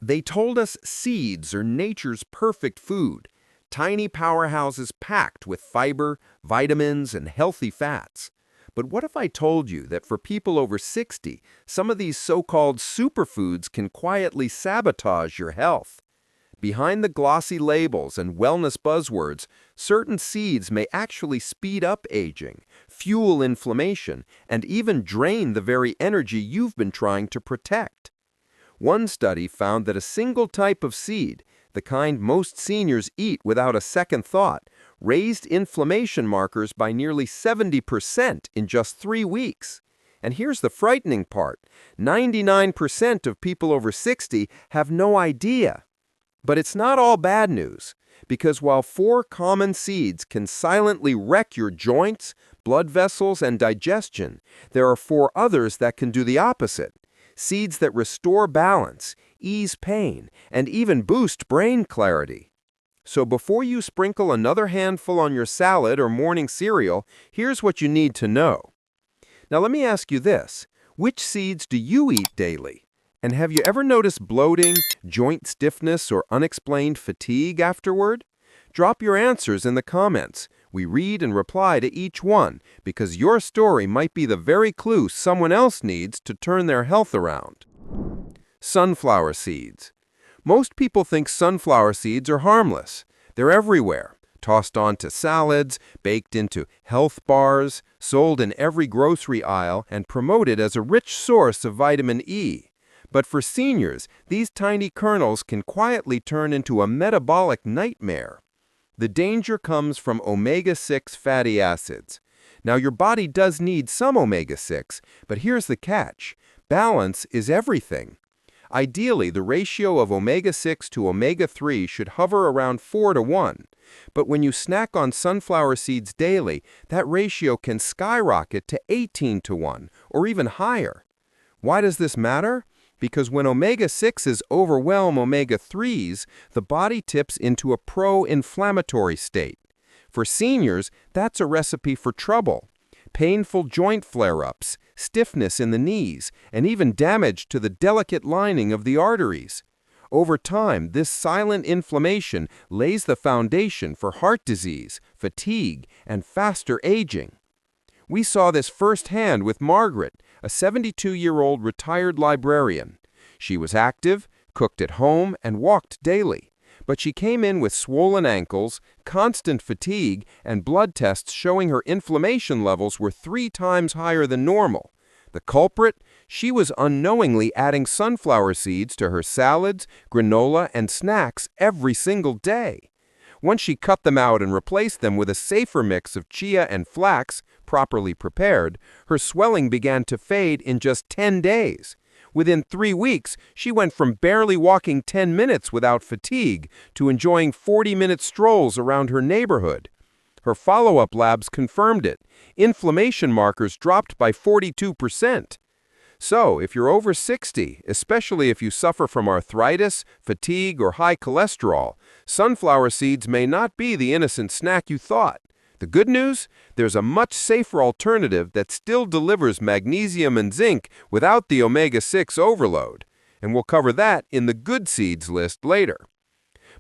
They told us seeds are nature's perfect food, tiny powerhouses packed with fiber, vitamins, and healthy fats. But what if I told you that for people over 60, some of these so-called superfoods can quietly sabotage your health? Behind the glossy labels and wellness buzzwords, certain seeds may actually speed up aging, fuel inflammation, and even drain the very energy you've been trying to protect. One study found that a single type of seed, the kind most seniors eat without a second thought, raised inflammation markers by nearly 70% in just 3 weeks. And here's the frightening part: 99% of people over 60 have no idea. But it's not all bad news, because while 4 common seeds can silently wreck your joints, blood vessels, and digestion, there are 4 others that can do the opposite. Seeds that restore balance, ease pain, and even boost brain clarity. So before you sprinkle another handful on your salad or morning cereal, here's what you need to know. Now let me ask you this: which seeds do you eat daily? And have you ever noticed bloating, joint stiffness, or unexplained fatigue afterward? Drop your answers in the comments. We read and reply to each one, because your story might be the very clue someone else needs to turn their health around. Sunflower seeds. Most people think sunflower seeds are harmless. They're everywhere, tossed onto salads, baked into health bars, sold in every grocery aisle, and promoted as a rich source of vitamin E. But for seniors, these tiny kernels can quietly turn into a metabolic nightmare. The danger comes from omega-6 fatty acids. Now, your body does need some omega-6, but here's the catch: balance is everything. Ideally, the ratio of omega-6 to omega-3 should hover around 4 to 1. But when you snack on sunflower seeds daily, that ratio can skyrocket to 18 to 1, or even higher. Why does this matter? Because when omega-6s overwhelm omega-3s, the body tips into a pro-inflammatory state. For seniors, that's a recipe for trouble. Painful joint flare-ups, stiffness in the knees, and even damage to the delicate lining of the arteries. Over time, this silent inflammation lays the foundation for heart disease, fatigue, and faster aging. We saw this firsthand with Margaret, a 72-year-old retired librarian. She was active, cooked at home, and walked daily. But she came in with swollen ankles, constant fatigue, and blood tests showing her inflammation levels were 3 times higher than normal. The culprit? She was unknowingly adding sunflower seeds to her salads, granola, and snacks every single day. Once she cut them out and replaced them with a safer mix of chia and flax, properly prepared, her swelling began to fade in just 10 days. Within 3 weeks, she went from barely walking 10 minutes without fatigue to enjoying 40-minute strolls around her neighborhood. Her follow-up labs confirmed it. Inflammation markers dropped by 42%. So, if you're over 60, especially if you suffer from arthritis, fatigue, or high cholesterol, sunflower seeds may not be the innocent snack you thought. The good news? There's a much safer alternative that still delivers magnesium and zinc without the omega-6 overload. And we'll cover that in the good seeds list later.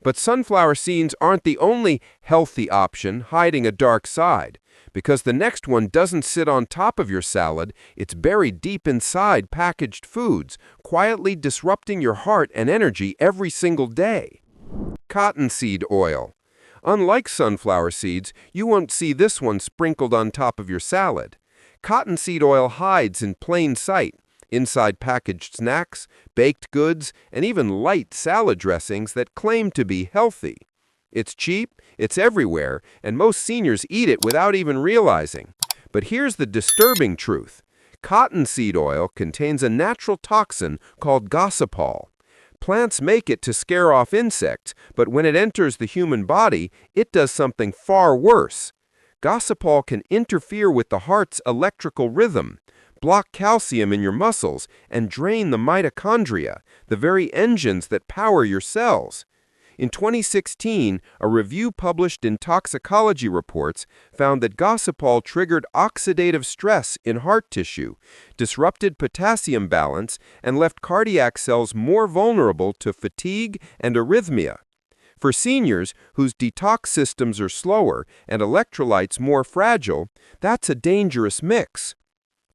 But sunflower seeds aren't the only healthy option hiding a dark side, because the next one doesn't sit on top of your salad, it's buried deep inside packaged foods, quietly disrupting your heart and energy every single day. Cottonseed oil. Unlike sunflower seeds, you won't see this one sprinkled on top of your salad. Cottonseed oil hides in plain sight, inside packaged snacks, baked goods, and even light salad dressings that claim to be healthy. It's cheap, it's everywhere, and most seniors eat it without even realizing. But here's the disturbing truth. Cottonseed oil contains a natural toxin called gossypol. Plants make it to scare off insects, but when it enters the human body, it does something far worse. Gossypol can interfere with the heart's electrical rhythm, block calcium in your muscles, and drain the mitochondria, the very engines that power your cells. In 2016, a review published in Toxicology Reports found that gossypol triggered oxidative stress in heart tissue, disrupted potassium balance, and left cardiac cells more vulnerable to fatigue and arrhythmia. For seniors whose detox systems are slower and electrolytes more fragile, that's a dangerous mix.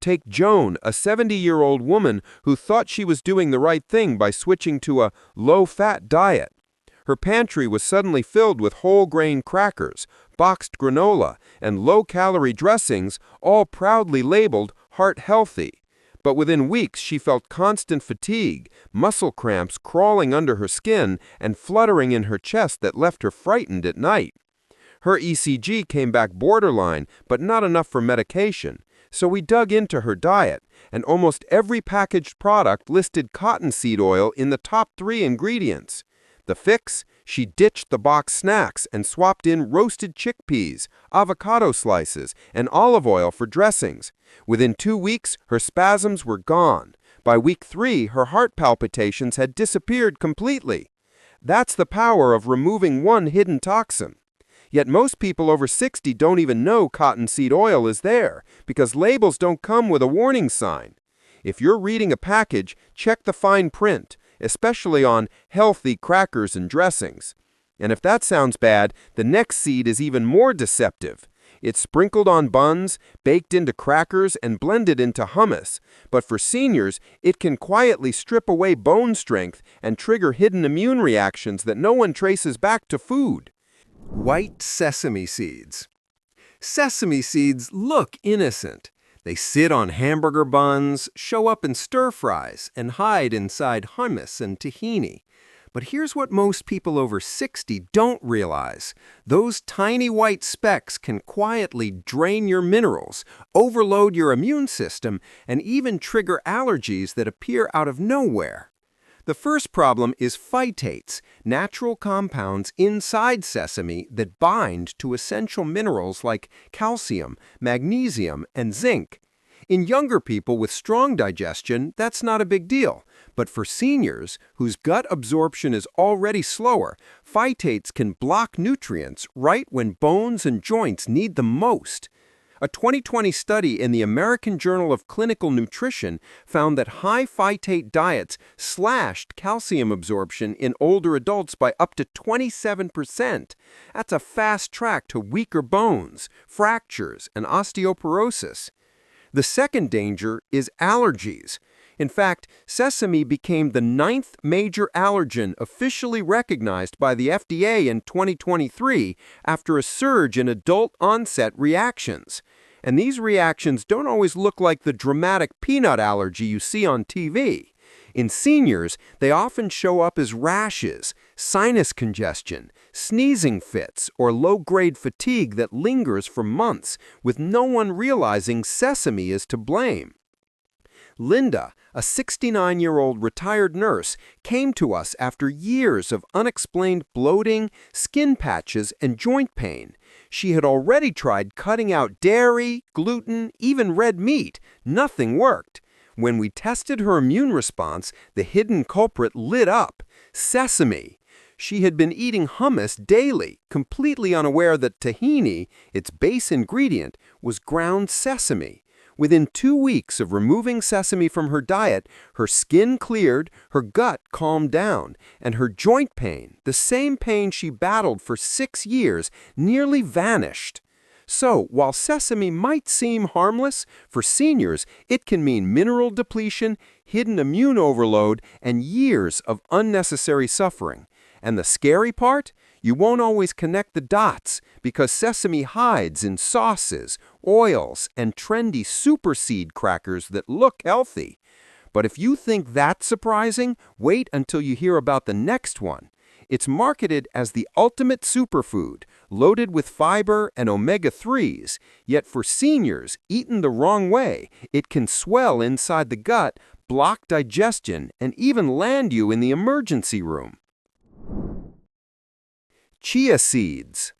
Take Joan, a 70-year-old woman who thought she was doing the right thing by switching to a low-fat diet. Her pantry was suddenly filled with whole-grain crackers, boxed granola, and low-calorie dressings, all proudly labeled heart-healthy. But within weeks, she felt constant fatigue, muscle cramps crawling under her skin, and fluttering in her chest that left her frightened at night. Her ECG came back borderline, but not enough for medication. So we dug into her diet, and almost every packaged product listed cottonseed oil in the top 3 ingredients. The fix? She ditched the boxed snacks and swapped in roasted chickpeas, avocado slices, and olive oil for dressings. Within 2 weeks, her spasms were gone. By week 3, her heart palpitations had disappeared completely. That's the power of removing one hidden toxin. Yet most people over 60 don't even know cottonseed oil is there, because labels don't come with a warning sign. If you're reading a package, check the fine print, especially on healthy crackers and dressings. And if that sounds bad, the next seed is even more deceptive. It's sprinkled on buns, baked into crackers, and blended into hummus. But for seniors, it can quietly strip away bone strength and trigger hidden immune reactions that no one traces back to food. White sesame seeds. Sesame seeds look innocent. They sit on hamburger buns, show up in stir-fries, and hide inside hummus and tahini. But here's what most people over 60 don't realize. Those tiny white specks can quietly drain your minerals, overload your immune system, and even trigger allergies that appear out of nowhere. The first problem is phytates, natural compounds inside sesame that bind to essential minerals like calcium, magnesium, and zinc. In younger people with strong digestion, that's not a big deal. But for seniors, whose gut absorption is already slower, phytates can block nutrients right when bones and joints need them most. A 2020 study in the American Journal of Clinical Nutrition found that high phytate diets slashed calcium absorption in older adults by up to 27%. That's a fast track to weaker bones, fractures, and osteoporosis. The second danger is allergies. In fact, sesame became the 9th major allergen officially recognized by the FDA in 2023 after a surge in adult-onset reactions. And these reactions don't always look like the dramatic peanut allergy you see on TV. In seniors, they often show up as rashes, sinus congestion, sneezing fits, or low-grade fatigue that lingers for months, with no one realizing sesame is to blame. Linda, a 69-year-old retired nurse, came to us after years of unexplained bloating, skin patches, and joint pain. She had already tried cutting out dairy, gluten, even red meat. Nothing worked. When we tested her immune response, the hidden culprit lit up: sesame. She had been eating hummus daily, completely unaware that tahini, its base ingredient, was ground sesame. Within 2 weeks of removing sesame from her diet, her skin cleared, her gut calmed down, and her joint pain, the same pain she battled for 6 years, nearly vanished. So, while sesame might seem harmless, for seniors, it can mean mineral depletion, hidden immune overload, and years of unnecessary suffering. And the scary part? You won't always connect the dots because sesame hides in sauces, oils, and trendy super seed crackers that look healthy. But if you think that's surprising, wait until you hear about the next one. It's marketed as the ultimate superfood, loaded with fiber and omega-3s, yet for seniors, eaten the wrong way, it can swell inside the gut, block digestion, and even land you in the emergency room. Chia seeds.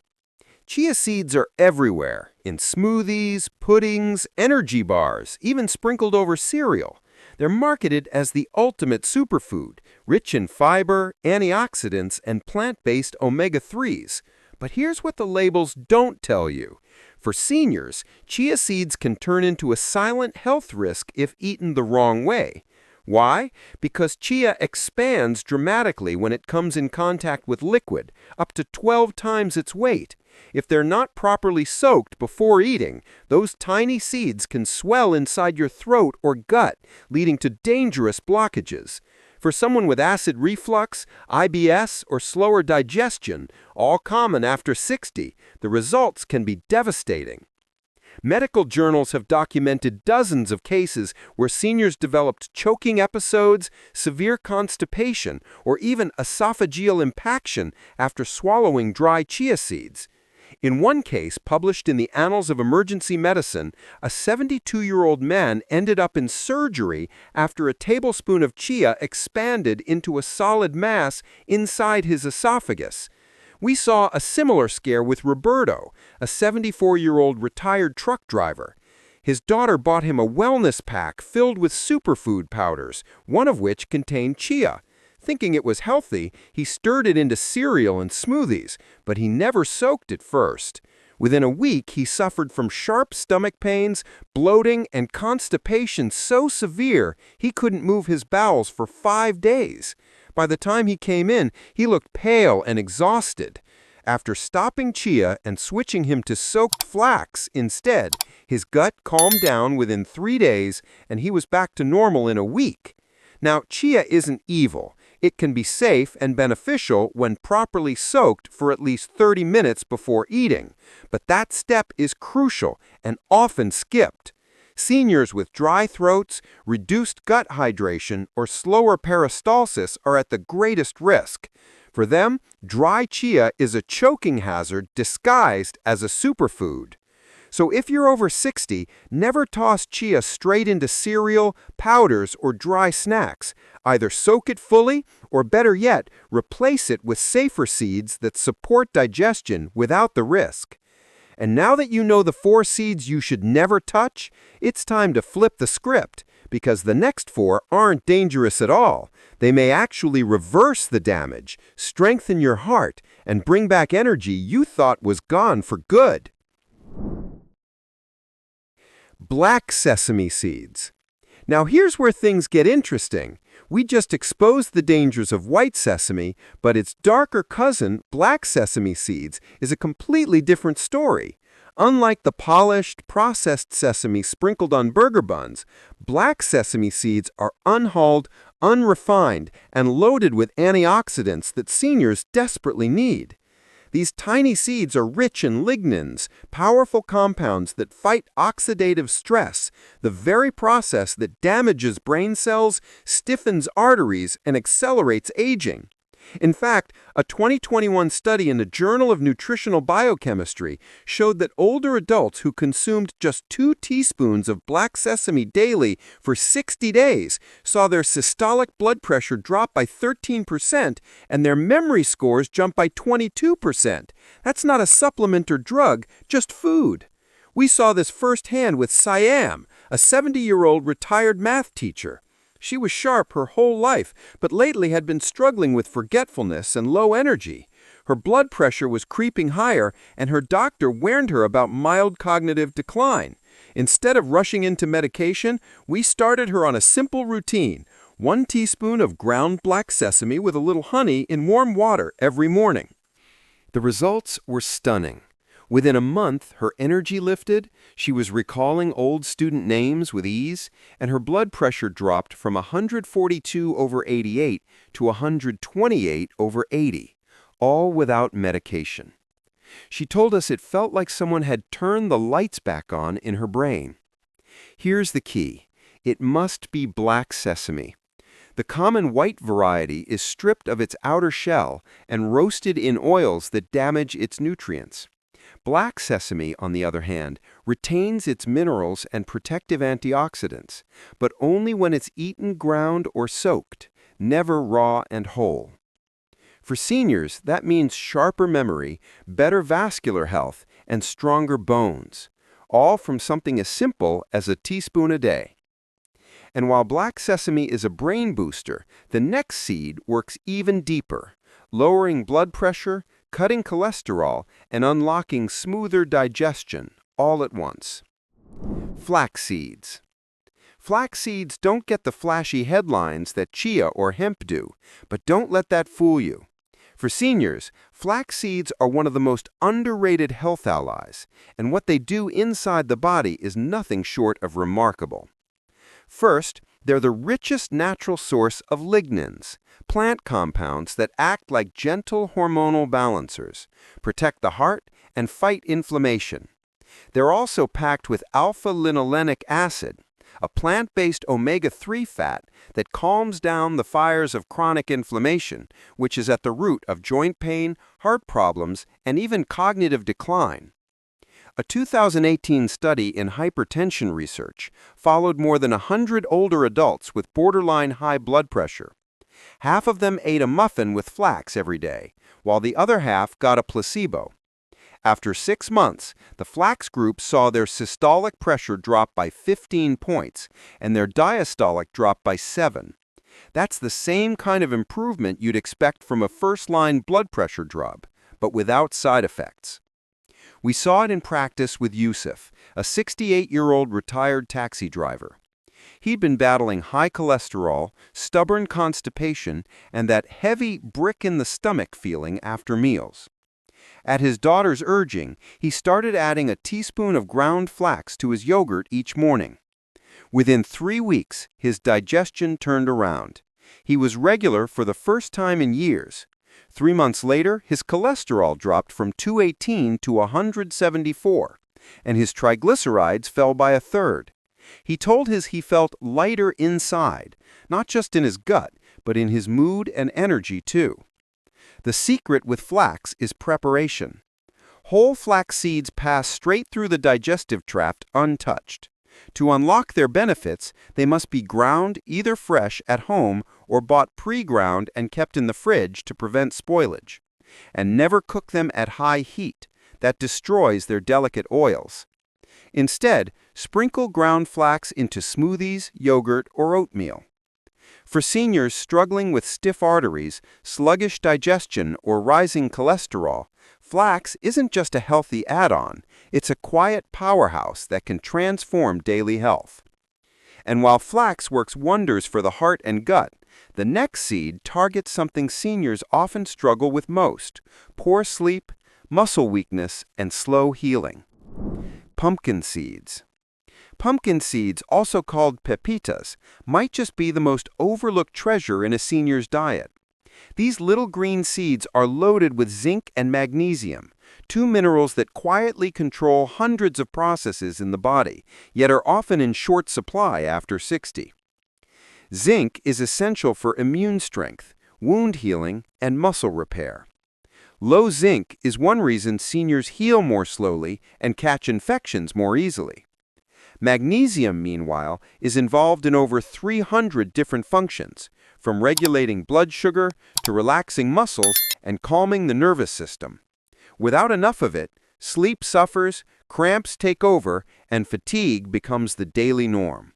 Chia seeds are everywhere, in smoothies, puddings, energy bars, even sprinkled over cereal. They're marketed as the ultimate superfood, rich in fiber, antioxidants, and plant-based omega-3s. But here's what the labels don't tell you. For seniors, chia seeds can turn into a silent health risk if eaten the wrong way. Why? Because chia expands dramatically when it comes in contact with liquid, up to 12 times its weight. If they're not properly soaked before eating, those tiny seeds can swell inside your throat or gut, leading to dangerous blockages. For someone with acid reflux, IBS, or slower digestion, all common after 60, the results can be devastating. Medical journals have documented dozens of cases where seniors developed choking episodes, severe constipation, or even esophageal impaction after swallowing dry chia seeds. In one case, published in the Annals of Emergency Medicine, a 72-year-old man ended up in surgery after a tablespoon of chia expanded into a solid mass inside his esophagus. We saw a similar scare with Roberto, a 74-year-old retired truck driver. His daughter bought him a wellness pack filled with superfood powders, one of which contained chia. Thinking it was healthy, he stirred it into cereal and smoothies, but he never soaked it first. Within a week, he suffered from sharp stomach pains, bloating, and constipation so severe he couldn't move his bowels for 5 days. By the time he came in, he looked pale and exhausted. After stopping chia and switching him to soaked flax instead, his gut calmed down within 3 days, and he was back to normal in a week. Now, chia isn't evil. It can be safe and beneficial when properly soaked for at least 30 minutes before eating, but that step is crucial and often skipped. Seniors with dry throats, reduced gut hydration, or slower peristalsis are at the greatest risk. For them, dry chia is a choking hazard disguised as a superfood. So if you're over 60, never toss chia straight into cereal, powders, or dry snacks. Either soak it fully, or better yet, replace it with safer seeds that support digestion without the risk. And now that you know the 4 seeds you should never touch, it's time to flip the script, because the next 4 aren't dangerous at all. They may actually reverse the damage, strengthen your heart, and bring back energy you thought was gone for good. Black sesame seeds. Now here's where things get interesting. We just exposed the dangers of white sesame, but its darker cousin, black sesame seeds, is a completely different story. Unlike the polished, processed sesame sprinkled on burger buns, black sesame seeds are unhulled, unrefined, and loaded with antioxidants that seniors desperately need. These tiny seeds are rich in lignans, powerful compounds that fight oxidative stress, the very process that damages brain cells, stiffens arteries, and accelerates aging. In fact, a 2021 study in the Journal of Nutritional Biochemistry showed that older adults who consumed just 2 teaspoons of black sesame daily for 60 days saw their systolic blood pressure drop by 13% and their memory scores jump by 22%. That's not a supplement or drug, just food. We saw this firsthand with Siam, a 70-year-old retired math teacher. She was sharp her whole life, but lately had been struggling with forgetfulness and low energy. Her blood pressure was creeping higher, and her doctor warned her about mild cognitive decline. Instead of rushing into medication, we started her on a simple routine: 1 teaspoon of ground black sesame with a little honey in warm water every morning. The results were stunning. Within a month, her energy lifted, she was recalling old student names with ease, and her blood pressure dropped from 142/88 to 128/80, all without medication. She told us it felt like someone had turned the lights back on in her brain. Here's the key: it must be black sesame. The common white variety is stripped of its outer shell and roasted in oils that damage its nutrients. Black sesame, on the other hand, retains its minerals and protective antioxidants, but only when it's eaten ground or soaked, never raw and whole. For seniors, that means sharper memory, better vascular health, and stronger bones, all from something as simple as a teaspoon a day. And while black sesame is a brain booster, the next seed works even deeper, lowering blood pressure, cutting cholesterol, and unlocking smoother digestion all at once. Flax seeds. Flax seeds don't get the flashy headlines that chia or hemp do, but don't let that fool you. For seniors, flax seeds are one of the most underrated health allies, and what they do inside the body is nothing short of remarkable. First, they're the richest natural source of lignans, plant compounds that act like gentle hormonal balancers, protect the heart, and fight inflammation. They're also packed with alpha-linolenic acid, a plant-based omega-3 fat that calms down the fires of chronic inflammation, which is at the root of joint pain, heart problems, and even cognitive decline. A 2018 study in hypertension research followed more than 100 older adults with borderline high blood pressure. Half of them ate a muffin with flax every day, while the other half got a placebo. After 6 months, the flax group saw their systolic pressure drop by 15 points and their diastolic drop by 7. That's the same kind of improvement you'd expect from a first-line blood pressure drug, but without side effects. We saw it in practice with Yusuf, a 68-year-old retired taxi driver. He'd been battling high cholesterol, stubborn constipation, and that heavy brick-in-the-stomach feeling after meals. At his daughter's urging, he started adding a teaspoon of ground flax to his yogurt each morning. Within 3 weeks, his digestion turned around. He was regular for the first time in years. 3 months later, his cholesterol dropped from 218 to 174, and his triglycerides fell by a third. He told us he felt lighter inside, not just in his gut, but in his mood and energy too. The secret with flax is preparation. Whole flax seeds pass straight through the digestive tract untouched. To unlock their benefits, they must be ground either fresh at home or bought pre-ground and kept in the fridge to prevent spoilage. And never cook them at high heat. That destroys their delicate oils. Instead, sprinkle ground flax into smoothies, yogurt, or oatmeal. For seniors struggling with stiff arteries, sluggish digestion, or rising cholesterol, flax isn't just a healthy add-on, it's a quiet powerhouse that can transform daily health. And while flax works wonders for the heart and gut, the next seed targets something seniors often struggle with most: poor sleep, muscle weakness, and slow healing. Pumpkin seeds. Pumpkin seeds, also called pepitas, might just be the most overlooked treasure in a senior's diet. These little green seeds are loaded with zinc and magnesium, two minerals that quietly control hundreds of processes in the body, yet are often in short supply after 60. Zinc is essential for immune strength, wound healing, and muscle repair. Low zinc is one reason seniors heal more slowly and catch infections more easily. Magnesium, meanwhile, is involved in over 300 different functions, from regulating blood sugar to relaxing muscles and calming the nervous system. Without enough of it, sleep suffers, cramps take over, and fatigue becomes the daily norm.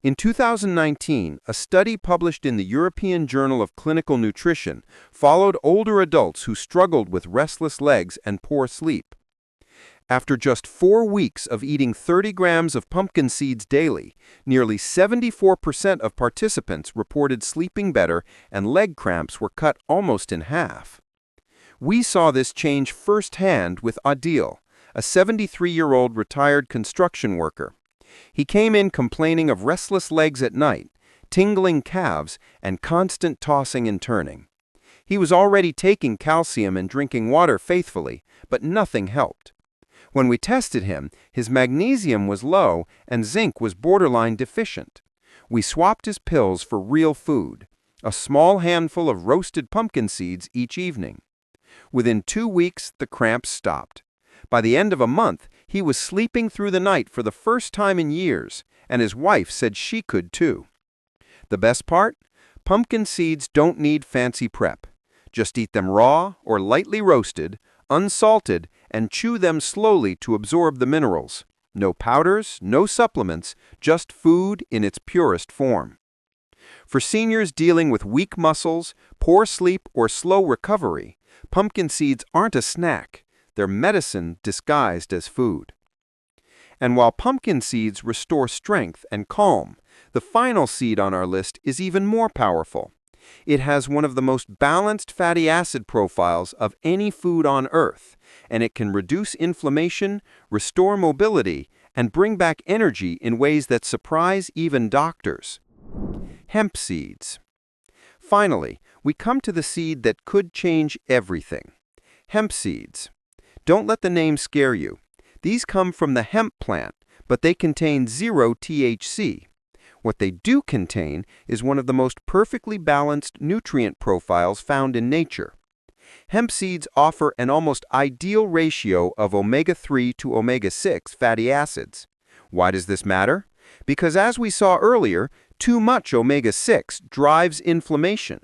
In 2019, a study published in the European Journal of Clinical Nutrition followed older adults who struggled with restless legs and poor sleep. After just 4 weeks of eating 30 grams of pumpkin seeds daily, nearly 74% of participants reported sleeping better and leg cramps were cut almost in half. We saw this change firsthand with Adil, a 73-year-old retired construction worker. He came in complaining of restless legs at night, tingling calves, and constant tossing and turning. He was already taking calcium and drinking water faithfully, but nothing helped. When we tested him, his magnesium was low and zinc was borderline deficient. We swapped his pills for real food, a small handful of roasted pumpkin seeds each evening. Within 2 weeks, the cramps stopped. By the end of a month, he was sleeping through the night for the first time in years, and his wife said she could too. The best part? Pumpkin seeds don't need fancy prep. Just eat them raw or lightly roasted, unsalted, and chew them slowly to absorb the minerals. No powders, no supplements, just food in its purest form. For seniors dealing with weak muscles, poor sleep, or slow recovery, pumpkin seeds aren't a snack. They're medicine disguised as food. And while pumpkin seeds restore strength and calm, the final seed on our list is even more powerful. It has one of the most balanced fatty acid profiles of any food on Earth, and it can reduce inflammation, restore mobility, and bring back energy in ways that surprise even doctors. Hemp seeds. Finally, we come to the seed that could change everything. Hemp seeds. Don't let the name scare you. These come from the hemp plant, but they contain 0 THC. What they do contain is one of the most perfectly balanced nutrient profiles found in nature. Hemp seeds offer an almost ideal ratio of omega-3 to omega-6 fatty acids. Why does this matter? Because as we saw earlier, too much omega-6 drives inflammation.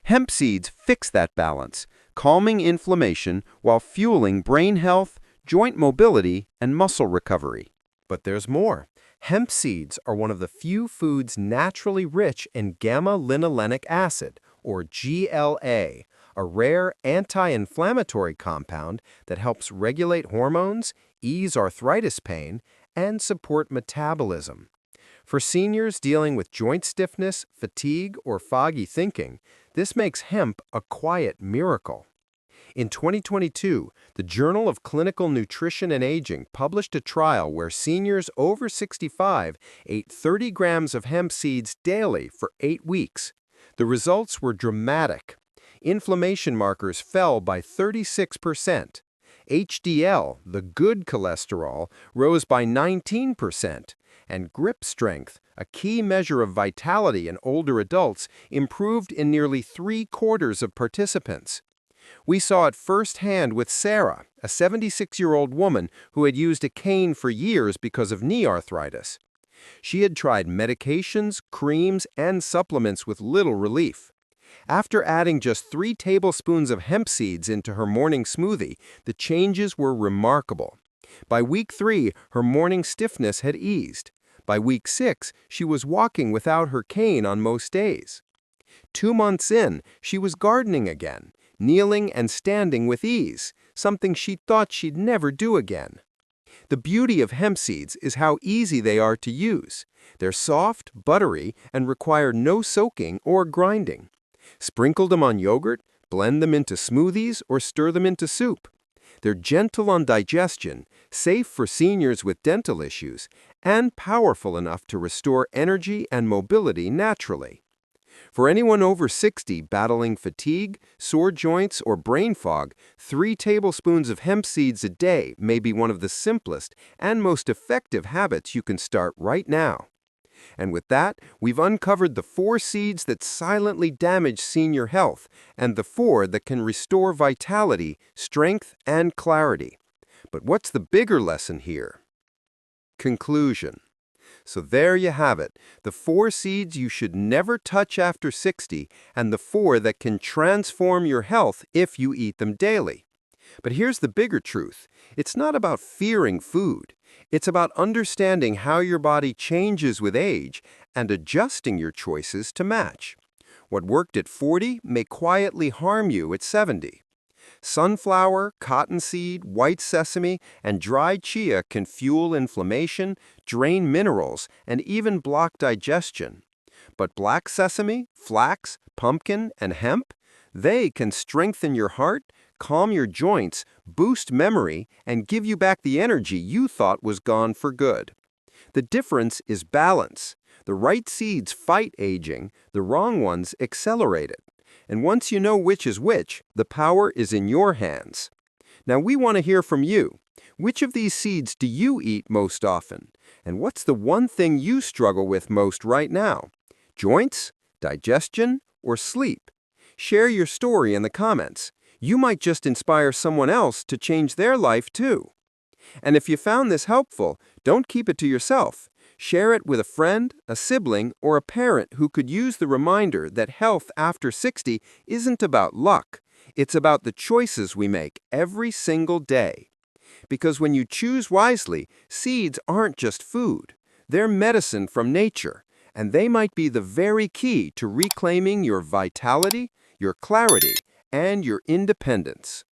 Hemp seeds fix that balance, calming inflammation while fueling brain health, joint mobility, and muscle recovery. But there's more. Hemp seeds are one of the few foods naturally rich in gamma-linolenic acid, or GLA, a rare anti-inflammatory compound that helps regulate hormones, ease arthritis pain, and support metabolism. For seniors dealing with joint stiffness, fatigue, or foggy thinking, this makes hemp a quiet miracle. In 2022, the Journal of Clinical Nutrition and Aging published a trial where seniors over 65 ate 30 grams of hemp seeds daily for 8 weeks. The results were dramatic. Inflammation markers fell by 36%. HDL, the good cholesterol, rose by 19%, and grip strength, a key measure of vitality in older adults, improved in nearly 3/4 of participants. We saw it firsthand with Sarah, a 76-year-old woman who had used a cane for years because of knee arthritis. She had tried medications, creams, and supplements with little relief. After adding just 3 tablespoons of hemp seeds into her morning smoothie, the changes were remarkable. By week 3, her morning stiffness had eased. By week 6, she was walking without her cane on most days. 2 months in, she was gardening again, kneeling and standing with ease, something she thought she'd never do again. The beauty of hemp seeds is how easy they are to use. They're soft, buttery, and require no soaking or grinding. Sprinkle them on yogurt, blend them into smoothies, or stir them into soup. They're gentle on digestion, safe for seniors with dental issues, and powerful enough to restore energy and mobility naturally. For anyone over 60 battling fatigue, sore joints, or brain fog, 3 tablespoons of hemp seeds a day may be one of the simplest and most effective habits you can start right now. And with that, we've uncovered the 4 seeds that silently damage senior health and the 4 that can restore vitality, strength, and clarity. But what's the bigger lesson here? Conclusion. So there you have it, the 4 seeds you should never touch after 60 and the 4 that can transform your health if you eat them daily. But here's the bigger truth. It's not about fearing food. It's about understanding how your body changes with age and adjusting your choices to match. What worked at 40 may quietly harm you at 70. Sunflower, cottonseed, white sesame, and dried chia can fuel inflammation, drain minerals, and even block digestion. But black sesame, flax, pumpkin, and hemp, they can strengthen your heart, calm your joints, boost memory, and give you back the energy you thought was gone for good. The difference is balance. The right seeds fight aging, the wrong ones accelerate it. And once you know which is which, the power is in your hands. Now we want to hear from you. Which of these seeds do you eat most often? And what's the one thing you struggle with most right now? Joints, digestion, or sleep? Share your story in the comments. You might just inspire someone else to change their life too. And if you found this helpful, don't keep it to yourself. Share it with a friend, a sibling, or a parent who could use the reminder that health after 60 isn't about luck. It's about the choices we make every single day. Because when you choose wisely, seeds aren't just food. They're medicine from nature, and they might be the very key to reclaiming your vitality, your clarity, and your independence.